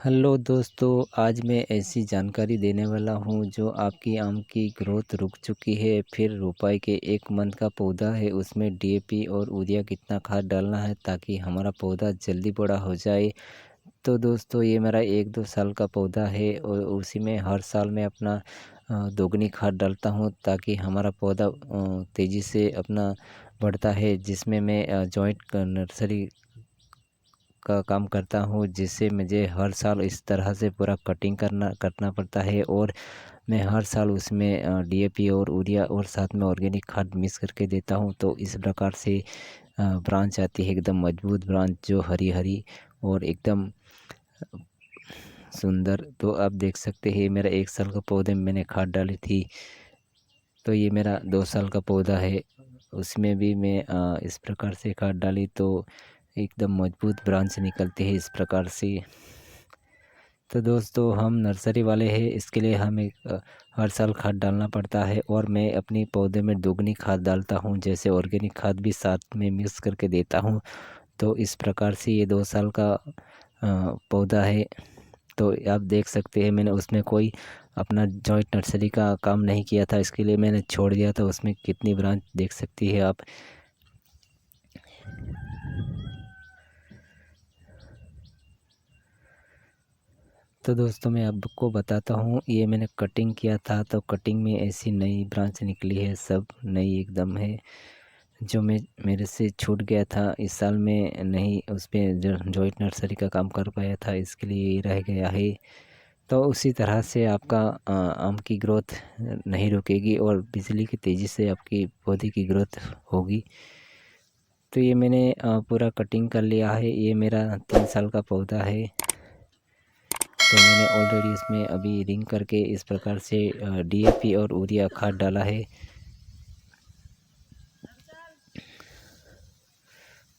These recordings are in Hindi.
हेलो दोस्तों, आज मैं ऐसी जानकारी देने वाला हूँ जो आपकी आम की ग्रोथ रुक चुकी है। फिर रुपए के 1 मंथ का पौधा है, उसमें डीएपी और यूरिया कितना खाद डालना है ताकि हमारा पौधा जल्दी बड़ा हो जाए। तो दोस्तों, ये मेरा 1-2 साल का पौधा है और उसी में हर साल मैं अपना दोगुनी खाद डालता हूँ ताकि हमारा पौधा तेज़ी से अपना बढ़ता है। जिसमें मैं जॉइंट नर्सरी का काम करता हूँ, जिससे मुझे हर साल इस तरह से पूरा कटिंग करना पड़ता है और मैं हर साल उसमें डीएपी और यूरिया और साथ में ऑर्गेनिक खाद मिक्स करके देता हूँ। तो इस प्रकार से ब्रांच आती है, एकदम मजबूत ब्रांच जो हरी हरी और एकदम सुंदर। तो आप देख सकते हैं, मेरा 1 साल का पौधे में मैंने खाद डाली थी। तो ये मेरा 2 साल का पौधा है, उसमें भी मैं इस प्रकार से खाद डाली तो एकदम मजबूत ब्रांच निकलती है इस प्रकार से। तो दोस्तों, हम नर्सरी वाले हैं, इसके लिए हमें हर साल खाद डालना पड़ता है और मैं अपनी पौधे में दोगुनी खाद डालता हूँ, जैसे ऑर्गेनिक खाद भी साथ में मिक्स करके देता हूँ। तो इस प्रकार से ये 2 साल का पौधा है। तो आप देख सकते हैं, मैंने उसमें कोई अपना जॉइंट नर्सरी का काम नहीं किया था, इसके लिए मैंने छोड़ दिया था। उसमें कितनी ब्रांच देख सकती है आप। तो दोस्तों, मैं आपको बताता हूँ, ये मैंने कटिंग किया था तो कटिंग में ऐसी नई ब्रांच निकली है, सब नई एकदम है। जो मेरे से छूट गया था इस साल में नहीं उस पर जॉइंट नर्सरी का काम कर पाया था, इसके लिए ये रह गया है। तो उसी तरह से आपका आम की ग्रोथ नहीं रुकेगी और बिजली की तेज़ी से आपकी पौधे की ग्रोथ होगी। तो ये मैंने पूरा कटिंग कर लिया है। ये मेरा 3 साल का पौधा है। तो मैंने ऑलरेडी इसमें अभी रिंग करके इस प्रकार से डीएपी और यूरिया खाद डाला है।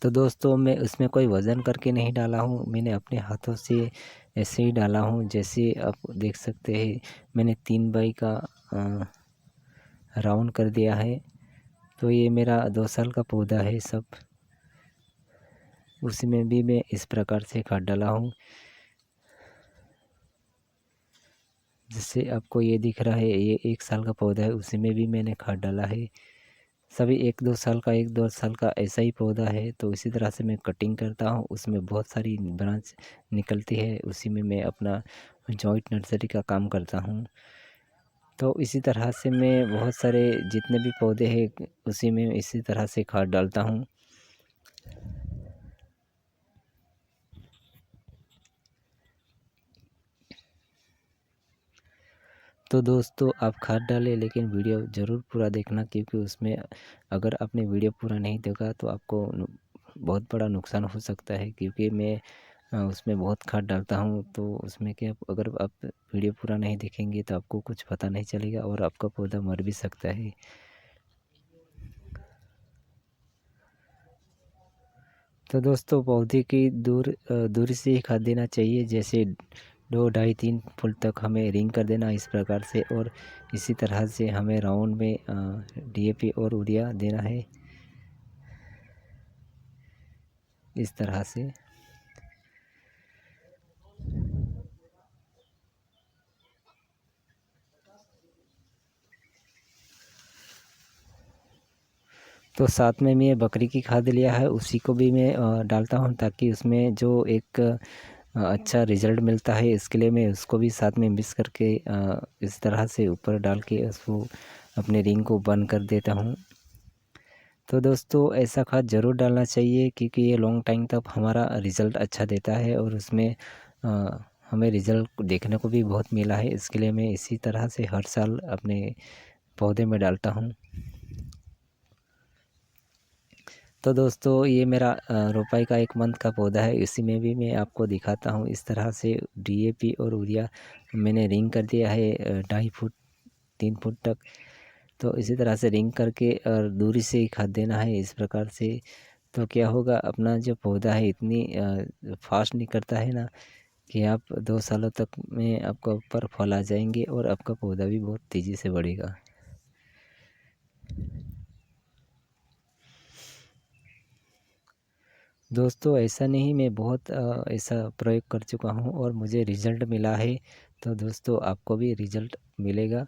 तो दोस्तों, मैं उसमें कोई वज़न करके नहीं डाला हूँ, मैंने अपने हाथों से ऐसे ही डाला हूँ। जैसे आप देख सकते हैं, मैंने 3 बाई का राउंड कर दिया है। तो ये मेरा 2 साल का पौधा है सब, उसमें भी मैं इस प्रकार से खाद डाला हूँ। जिससे आपको ये दिख रहा है, ये 1 साल का पौधा है, उसी में भी मैंने खाद डाला है। सभी 1-2 साल का ऐसा ही पौधा है। तो इसी तरह से मैं कटिंग करता हूँ, उसमें बहुत सारी ब्रांच निकलती है, उसी में मैं अपना जॉइंट नर्सरी का काम करता हूँ। तो इसी तरह से मैं बहुत सारे जितने भी पौधे हैं उसी में इसी तरह से खाद डालता हूँ। तो दोस्तों, आप खाद डालें लेकिन वीडियो ज़रूर पूरा देखना, क्योंकि उसमें अगर आपने वीडियो पूरा नहीं देखा तो आपको बहुत बड़ा नुकसान हो सकता है। क्योंकि मैं उसमें बहुत खाद डालता हूँ, तो उसमें क्या, अगर आप वीडियो पूरा नहीं देखेंगे तो आपको कुछ पता नहीं चलेगा और आपका पौधा मर भी सकता है। तो दोस्तों, पौधे की दूरी से ही खाद देना चाहिए। जैसे 2, ढाई, 3 फुट तक हमें रिंग कर देना इस प्रकार से, और इसी तरह से हमें राउंड में डीएपी और यूरिया देना है इस तरह से। तो साथ में मैं बकरी की खाद लिया है, उसी को भी मैं डालता हूँ ताकि उसमें जो एक अच्छा रिज़ल्ट मिलता है। इसके लिए मैं उसको भी साथ में मिक्स करके इस तरह से ऊपर डाल के उसको अपने रिंग को बंद कर देता हूँ। तो दोस्तों, ऐसा खाद ज़रूर डालना चाहिए, क्योंकि ये लॉन्ग टाइम तक हमारा रिज़ल्ट अच्छा देता है और उसमें हमें रिज़ल्ट देखने को भी बहुत मिला है। इसके लिए मैं इसी तरह से हर साल अपने पौधे में डालता हूँ। तो दोस्तों, ये मेरा रोपाई का 1 मंथ का पौधा है, इसी में भी मैं आपको दिखाता हूँ। इस तरह से डीएपी और यूरिया मैंने रिंग कर दिया है 2.5 फुट 3 फुट तक। तो इसी तरह से रिंग करके और दूरी से ही खाद देना है इस प्रकार से। तो क्या होगा, अपना जो पौधा है इतनी फास्ट निकलता है ना, कि आप 2 सालों तक में आपका ऊपर फल आ जाएंगे और आपका पौधा भी बहुत तेज़ी से बढ़ेगा। दोस्तों ऐसा नहीं, मैं बहुत ऐसा प्रयोग कर चुका हूँ और मुझे रिज़ल्ट मिला है। तो दोस्तों आपको भी रिज़ल्ट मिलेगा।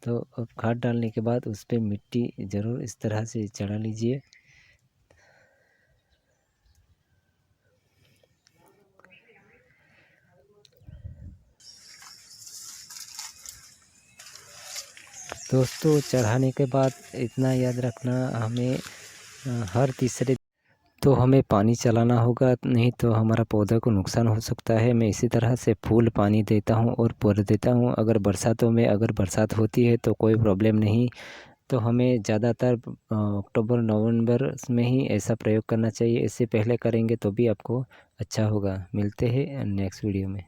तो अब खाद डालने के बाद उस पे मिट्टी ज़रूर इस तरह से चढ़ा लीजिए। दोस्तों चढ़ाने के बाद इतना याद रखना, हमें हर तीसरे तो हमें पानी चलाना होगा, नहीं तो हमारा पौधा को नुकसान हो सकता है। मैं इसी तरह से फूल पानी देता हूँ और पोर देता हूँ। अगर बरसातों में अगर बरसात होती है तो कोई प्रॉब्लम नहीं। तो हमें ज़्यादातर अक्टूबर नवंबर में ही ऐसा प्रयोग करना चाहिए। इससे पहले करेंगे तो भी आपको अच्छा होगा। मिलते हैं नेक्स्ट वीडियो में।